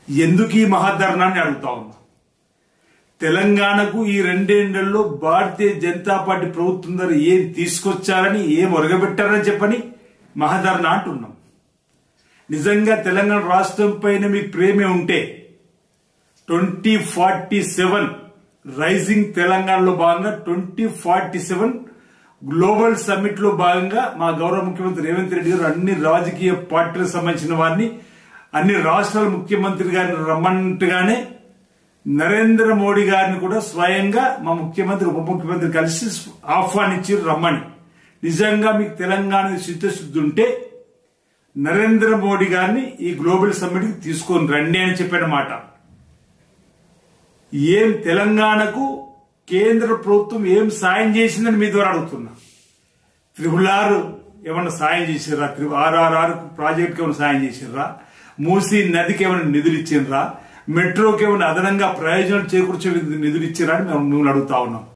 ఎందుకు ఈ మహాధర్నా అని అడుగుతా ఉన్నా. తెలంగాణకు ఈ రెండేళ్లలో భారతీయ జనతా పార్టీ ప్రభుత్వం ద్వారా ఏం తీసుకొచ్చారని, ఏం ఒరగబెట్టారని చెప్పని మహాధర్నా అంటున్నాం. నిజంగా తెలంగాణ రాష్ట్రం పైన మీకు ప్రేమే ఉంటే 2047 రైజింగ్ తెలంగాణలో భాగంగా 2047 గ్లోబల్ సమ్మిట్ లో భాగంగా మా గౌరవ ముఖ్యమంత్రి రేవంత్ రెడ్డి గారు అన్ని రాజకీయ పార్టీలకు సంబంధించిన వారిని, అన్ని రాష్ట్రాల ముఖ్యమంత్రి గారిని రమ్మన్నట్టుగానే నరేంద్ర మోడీ గారిని కూడా స్వయంగా మా ముఖ్యమంత్రి ఉప ముఖ్యమంత్రి కలిసి ఆహ్వానించి రమ్మని. నిజంగా మీకు తెలంగాణ చిత్తశుద్ధి ఉంటే నరేంద్ర మోడీ గారిని ఈ గ్లోబల్ సమ్మిట్ కి తీసుకొని రండి అని చెప్పిన మాట. ఏం తెలంగాణకు కేంద్ర ప్రభుత్వం ఏం సాయం చేసిందని మీ ద్వారా అడుగుతున్నా. RRR ఏమన్నా సాయం చేసిర్రా? RRR ప్రాజెక్టుకి ఏమైనా సాయం చేసిర్రా? మూసీ నదికి ఏమైనా నిధులు ఇచ్చిండ్రా? మెట్రోకి ఏమైనా అదనంగా ప్రయోజనం చేకూర్చే నిధులు ఇచ్చిరా అని మేము అడుగుతా ఉన్నాం.